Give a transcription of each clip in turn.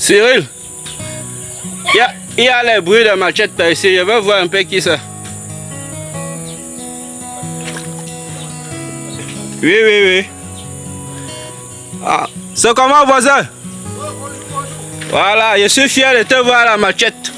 Cyril, il y a les bruits de machette par ici. Je veux voir un peu qui c'est. Oui. Ah, c'est comment, voisin? Voilà, je suis fier de te voir à la machette.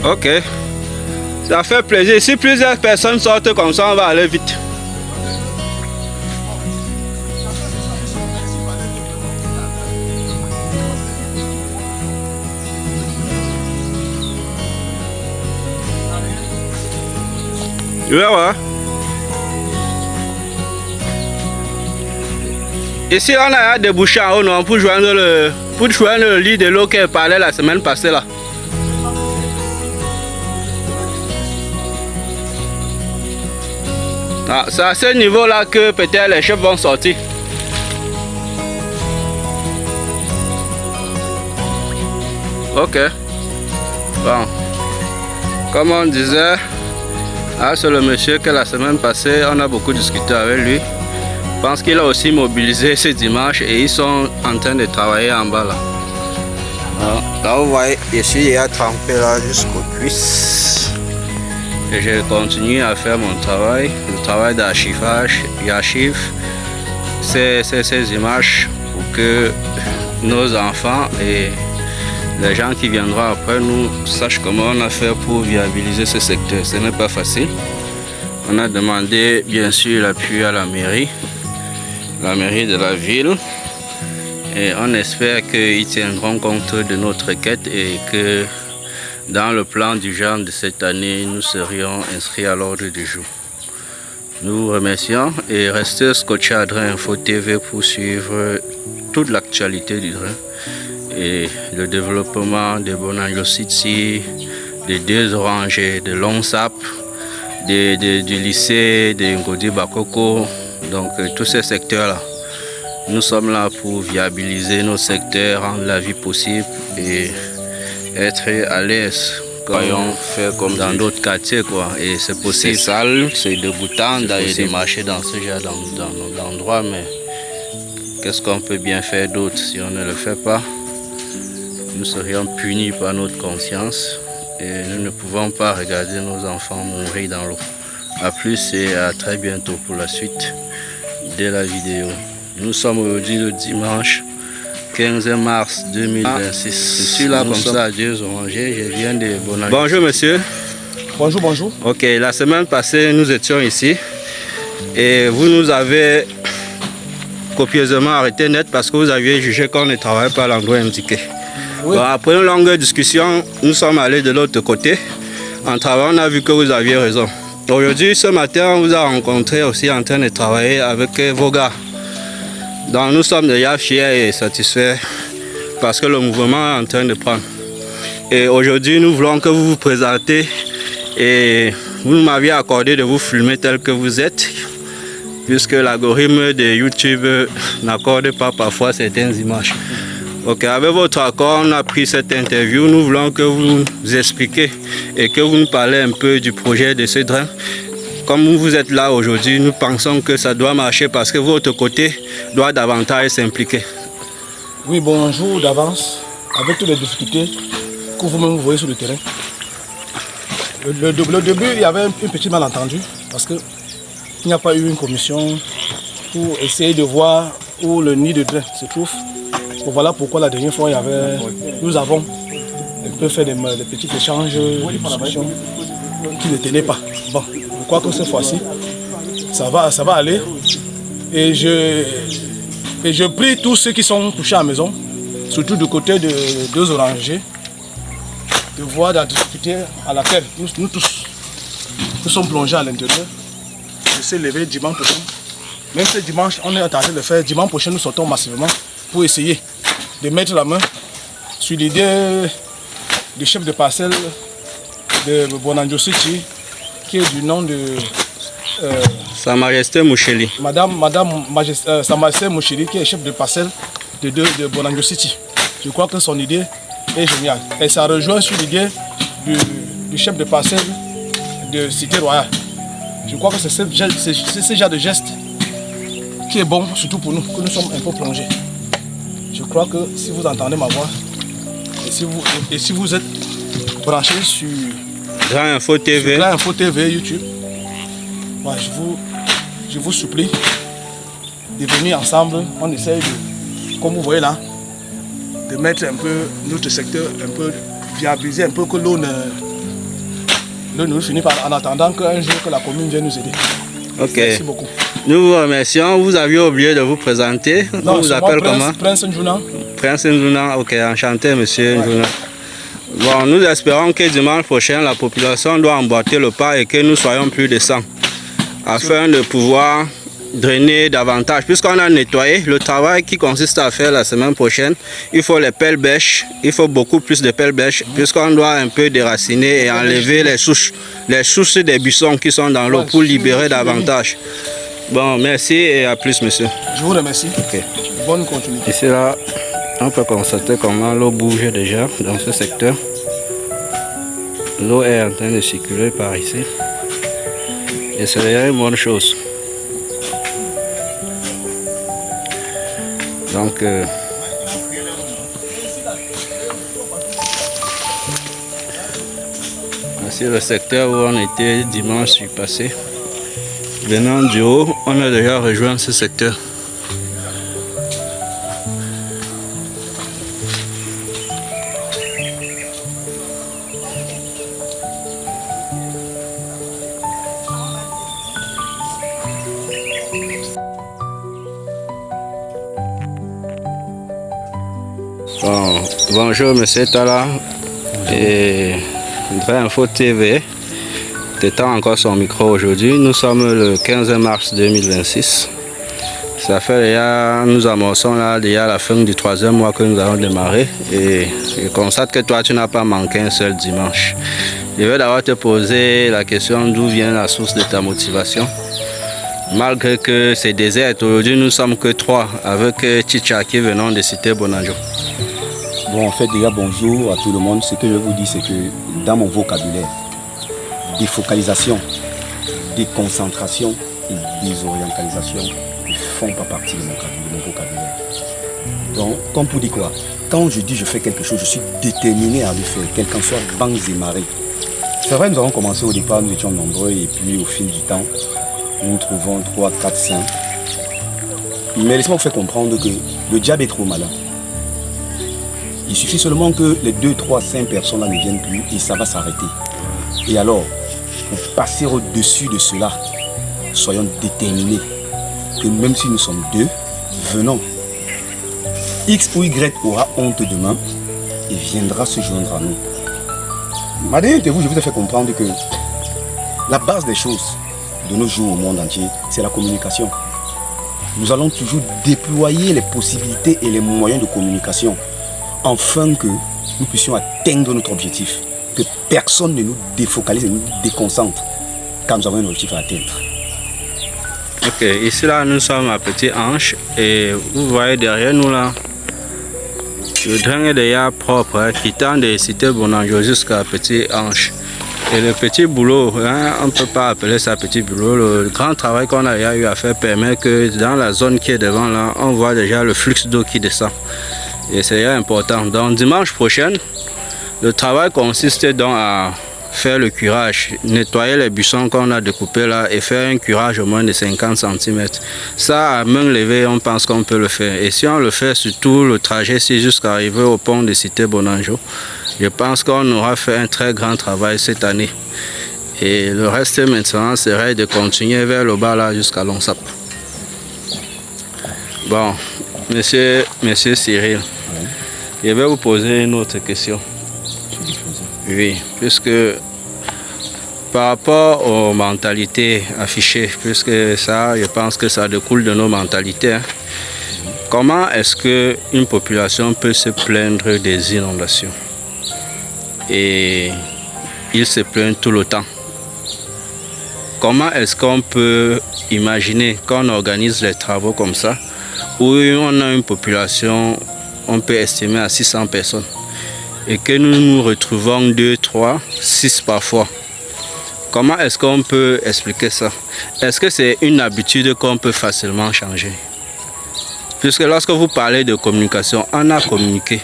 Ok, ça fait plaisir. Si plusieurs personnes sortent comme ça, on va aller vite. Ouais. Ici, on a débouché en haut, non, pour joindre le lit de l'eau qu'elle parlait la semaine passée là. Ah, c'est à ce niveau là que peut-être les chefs vont sortir. Ok. Bon. Comme on disait, c'est le monsieur que la semaine passée, on a beaucoup discuté avec lui. Je pense qu'il a aussi mobilisé ce dimanche et ils sont en train de travailler en bas là. Là vous voyez, ici il y a trempé là jusqu'aux cuisses. Et je continue à faire mon travail, le travail d'archivage. J'archive ces images pour que nos enfants et les gens qui viendront après nous sachent comment on a fait pour viabiliser ce secteur. Ce n'est pas facile. On a demandé bien sûr l'appui à la mairie de la ville. Et on espère qu'ils tiendront compte de notre requête et que dans le plan du genre de cette année, nous serions inscrits à l'ordre du jour. Nous vous remercions et restez scotchés à Drain Info TV pour suivre toute l'actualité du Drain et le développement de Bonanjo City, des deux orangers, de Longsap, du lycée de Ngodi Bakoko, donc tous ces secteurs-là. Nous sommes là pour viabiliser nos secteurs, rendre la vie possible et être à l'aise. Voyons faire comme dans d'autres quartiers quoi. Et c'est possible. C'est sale, c'est dégoûtant d'aller de marcher dans ce genre d'endroit, mais qu'est-ce qu'on peut bien faire d'autre si on ne le fait pas? Nous serions punis par notre conscience et nous ne pouvons pas regarder nos enfants mourir dans l'eau. A plus et à très bientôt pour la suite de la vidéo. Nous sommes aujourd'hui le dimanche 15 mars 2026. Je suis là comme ça à Dieu Orangers. Je viens de Bonanjo. Bonjour monsieur. Bonjour. Ok, la semaine passée nous étions ici et vous nous avez copieusement arrêté net parce que vous aviez jugé qu'on ne travaillait pas à l'endroit indiqué. Oui. Bon, après une longue discussion, nous sommes allés de l'autre côté. En travaillant, on a vu que vous aviez raison. Aujourd'hui, ce matin, on vous a rencontré aussi en train de travailler avec vos gars. Donc nous sommes déjà fiers et satisfaits parce que le mouvement est en train de prendre. Et aujourd'hui, nous voulons que vous vous présentez et vous m'aviez accordé de vous filmer tel que vous êtes, puisque l'algorithme de YouTube n'accorde pas parfois certaines images. Ok, avec votre accord, on a pris cette interview. Nous voulons que vous nous expliquiez et que vous nous parlez un peu du projet de ce drain. Comme vous êtes là aujourd'hui, nous pensons que ça doit marcher parce que votre côté doit davantage s'impliquer. Oui, bonjour d'avance. Avec toutes les difficultés que vous-même voyez sur le terrain. Le début, il y avait un petit malentendu parce qu'il n'y a pas eu une commission pour essayer de voir où le nid de drain se trouve. Voilà pourquoi la dernière fois, nous avons un peu fait des petits échanges, des discussions qui ne tenaient pas. Bon, je crois que cette fois-ci, ça va aller. Et je prie tous ceux qui sont touchés à la maison, surtout du côté de deux orangers, de voir la difficulté à laquelle nous tous nous sommes plongés à l'intérieur. Je sais lever dimanche prochain. Même ce dimanche, on est en train de le faire. Dimanche prochain, nous sortons massivement pour essayer de mettre la main sur l'idée du chef de parcelle de Bonanjo City, qui est du nom de Sa Majesté Moucheli. Sa Majesté Moucheli, qui est chef de parcelle de Bonanjo City. Je crois que son idée est géniale. Et ça rejoint sur l'idée du chef de parcelle de Cité Royale. Je crois que c'est ce genre de geste qui est bon, surtout pour nous, que nous sommes un peu plongés. Je crois que si vous entendez ma voix, et si vous êtes branchés sur Grand Info TV, Grand Info TV YouTube, ouais, je vous supplie de venir ensemble. On essaye de, comme vous voyez là, de mettre un peu notre secteur, un peu viabiliser un peu que l'eau ne finit pas en attendant qu'un jour que la commune vienne nous aider. Ok. Merci beaucoup. Nous vous remercions. Vous aviez oublié de vous présenter. Non, On vous appelle comment? Prince Njuna. Prince Njuna. Ok, enchanté, monsieur Njuna. Bon, nous espérons que dimanche prochain, la population doit emboîter le pas et que nous soyons plus de 100 afin de pouvoir drainer davantage. Puisqu'on a nettoyé, le travail qui consiste à faire la semaine prochaine, il faut les pelles-bêches, il faut beaucoup plus de pelles-bêches, puisqu'on doit un peu déraciner et enlever les souches des buissons qui sont dans l'eau pour libérer davantage. Bon, merci et à plus, monsieur. Je vous remercie. Okay. Bonne continuité. Ici, là, on peut constater comment l'eau bouge déjà dans ce secteur. L'eau est en train de circuler par ici. Et c'est déjà une bonne chose. Donc, voici le secteur où on était dimanche passé. Venant du haut, on a déjà rejoint ce secteur. Bon, bonjour monsieur Tala et Grand Info TV. T'étends encore son micro aujourd'hui. Nous sommes le 15 mars 2026. Ça fait déjà, nous amorçons là déjà la fin du 3e mois que nous avons démarré et je constate que toi tu n'as pas manqué un seul dimanche. Je vais d'abord te poser la question d'où vient la source de ta motivation. Malgré que c'est désert, aujourd'hui nous sommes que 3 avec Chicha qui venons de citer Bonanjo. Bon, en fait, déjà, bonjour à tout le monde. Ce que je vous dis, c'est que dans mon vocabulaire, défocalisation, déconcentration et désorientalisation ne font pas partie de mon vocabulaire. Donc, comme pour dire quoi, quand je dis je fais quelque chose, je suis déterminé à le faire, quel qu'en soit vents et marées. C'est vrai, nous avons commencé au départ, nous étions nombreux, et puis au fil du temps, nous trouvons 3, 4, 5. Mais laissez-moi vous faire comprendre que le diable est trop malin. Il suffit seulement que les 2, 3, 5 personnes là ne viennent plus et ça va s'arrêter. Et alors, pour passer au-dessus de cela, soyons déterminés que même si nous sommes 2, venons. X ou Y aura honte demain et viendra se joindre à nous. Ma dernière interview, je vous ai fait comprendre que la base des choses de nos jours au monde entier, c'est la communication. Nous allons toujours déployer les possibilités et les moyens de communication afin que nous puissions atteindre notre objectif, que personne ne nous défocalise et ne nous déconcentre quand nous avons un objectif à atteindre. Ok, ici là nous sommes à Petit Anche et vous voyez derrière nous là, le drain est déjà propre, quittant de Cité Bonanjo jusqu'à Petit Anche. Et le petit boulot, hein, on ne peut pas appeler ça petit boulot, le grand travail qu'on a eu à faire permet que dans la zone qui est devant là, on voit déjà le flux d'eau qui descend. Et c'est important. Donc dimanche prochain, le travail consiste donc à faire le curage, nettoyer les buissons qu'on a découpés là et faire un curage au moins de 50 cm. Ça, à main levée, on pense qu'on peut le faire. Et si on le fait sur tout le trajet jusqu'à arriver au pont de Cité Bonanjo, je pense qu'on aura fait un très grand travail cette année. Et le reste maintenant serait de continuer vers le bas là jusqu'à Lonsap. Bon, monsieur Cyril, je vais vous poser une autre question. Oui, puisque par rapport aux mentalités affichées, puisque ça, je pense que ça découle de nos mentalités, hein, comment est-ce qu'une population peut se plaindre des inondations? et ils se plaignent tout le temps. Comment est-ce qu'on peut imaginer qu'on organise les travaux comme ça, où on a une population, on peut estimer à 600 personnes, et que nous nous retrouvons 2, 3, 6 parfois? Comment est-ce qu'on peut expliquer ça? Est-ce que c'est une habitude qu'on peut facilement changer? Puisque lorsque vous parlez de communication, on a communiqué.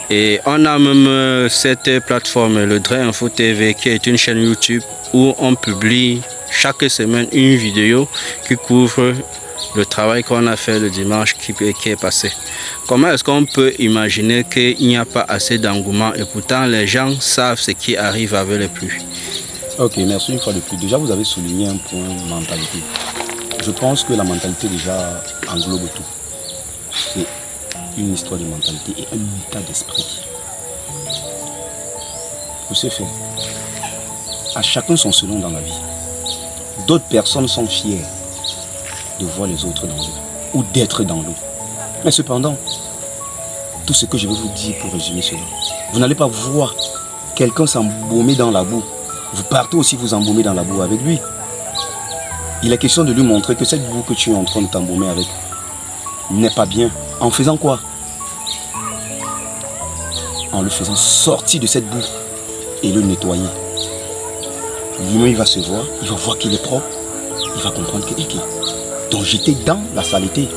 Et on a même cette plateforme, le Drain Info TV, qui est une chaîne YouTube où on publie chaque semaine une vidéo qui couvre le travail qu'on a fait le dimanche qui est passé. Comment est-ce qu'on peut imaginer qu'il n'y a pas assez d'engouement et pourtant les gens savent ce qui arrive avec les pluies? Ok, merci une fois de plus. Déjà, vous avez souligné un point, mentalité. Je pense que la mentalité déjà englobe tout. C'est une histoire de mentalité et un état d'esprit. Vous savez faire. À chacun son selon dans la vie. D'autres personnes sont fières de voir les autres dans l'eau ou d'être dans l'eau. Mais cependant, tout ce que je vais vous dire pour résumer cela, vous n'allez pas voir quelqu'un s'embaumer dans la boue. Vous partez aussi vous embaumer dans la boue avec lui. Il est question de lui montrer que cette boue que tu es en train de t'embaumer avec n'est pas bien. En faisant quoi? En le faisant sortir de cette boue et le nettoyer. Lui-même, il va se voir, il va voir qu'il est propre, il va comprendre que donc j'étais dans la saleté.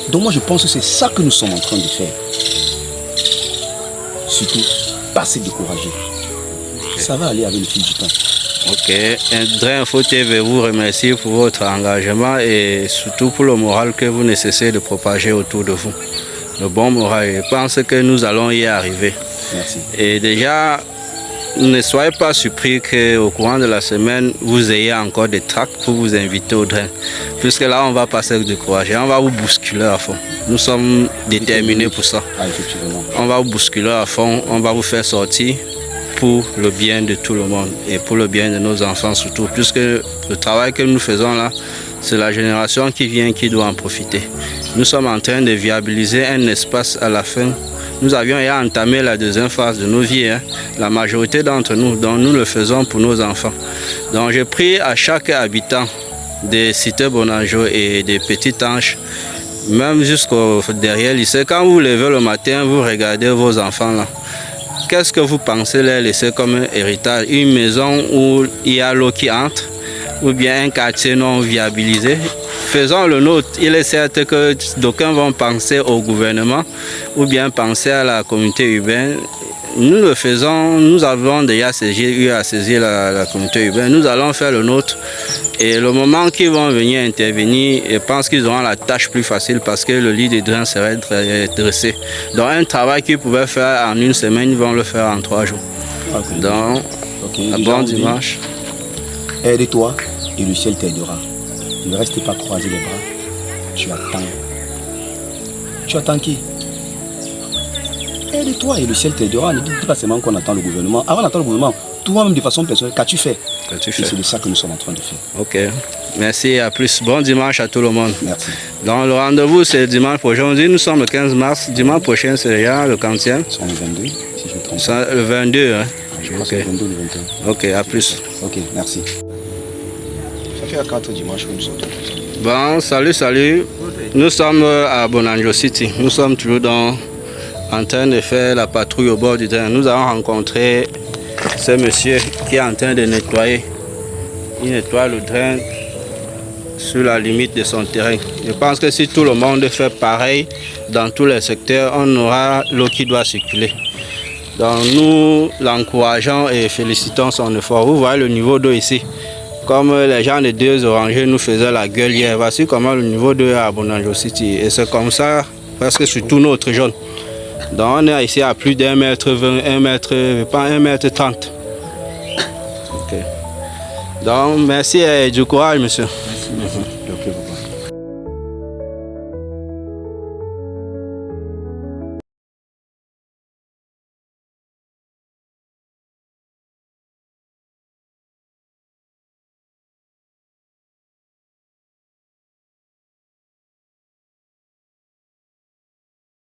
Donc moi je pense que c'est ça que nous sommes en train de faire. Surtout, pas se décourager. Ça va aller avec le fil du temps. Ok, Drain Info TV vous remercie pour votre engagement et surtout pour le moral que vous ne cessez de propager autour de vous. Le bon moral, je pense que nous allons y arriver. Merci. Et déjà, ne soyez pas surpris qu'au courant de la semaine, vous ayez encore des tracts pour vous inviter au drain. Puisque là, on va passer avec du courage. On va vous bousculer à fond. Nous sommes déterminés pour ça. Ah, effectivement. On va vous bousculer à fond, on va vous faire sortir pour le bien de tout le monde et pour le bien de nos enfants surtout. Puisque le travail que nous faisons là, c'est la génération qui vient qui doit en profiter. Nous sommes en train de viabiliser un espace à la fin. Nous avions entamé la deuxième phase de nos vies, la majorité d'entre nous, donc nous le faisons pour nos enfants. Donc j'ai pris à chaque habitant des cités Bonanjo et des Petites Anches, même jusqu'au derrière lycée, quand vous levez le matin, vous regardez vos enfants là. Qu'est-ce que vous pensez leur laisser comme héritage? Une maison où il y a l'eau qui entre, ou bien un quartier non viabilisé? Faisons le nôtre. Il est certain que d'aucuns vont penser au gouvernement ou bien penser à la communauté urbaine. Nous le faisons, nous avons déjà eu à saisir la communauté urbaine. Nous allons faire le nôtre. Et le moment qu'ils vont venir intervenir, je pense qu'ils auront la tâche plus facile parce que le lit des drains serait dressé. Donc un travail qu'ils pouvaient faire en une semaine, ils vont le faire en 3 jours. Okay. Donc, bon dimanche. Aide-toi et le ciel t'aidera. Ne reste pas croiser les bras. Tu attends. Tu attends qui? Aide-toi et le ciel t'aidera. Ne dis pas seulement qu'on attend le gouvernement. Avant d'attendre le gouvernement, toi-même de façon personnelle, qu'as-tu fait? Et c'est de ça que nous sommes en train de faire. Ok. Merci, à plus. Bon dimanche à tout le monde. Merci. Donc le rendez-vous c'est dimanche prochain. Aujourd'hui nous sommes le 15 mars. Dimanche prochain c'est déjà le 40e. C'est le 22, si je me trompe. C'est le 22, hein? Je crois que c'est le 22 ou le 21. Ok, à plus. Ok, merci. Ça fait à 4 dimanches que nous sortons. Bon, salut. Nous sommes à Bonanjo City. Nous sommes toujours en train de faire la patrouille au bord du drain. Nous avons rencontré ce monsieur qui est en train de nettoyer. Il nettoie le drain sur la limite de son terrain. Je pense que si tout le monde fait pareil dans tous les secteurs, on aura l'eau qui doit circuler. Donc nous l'encourageons et félicitons son effort. Vous voyez le niveau d'eau ici. Comme les gens des 2 orangers nous faisaient la gueule hier, voici comment le niveau d'eau est à Bonanjo City. Et c'est comme ça presque sur tout notre zone. Donc on est ici à plus d'1 mètre 20, 1 mètre, pas 1 mètre 30. Okay. Donc merci et du courage monsieur. Merci.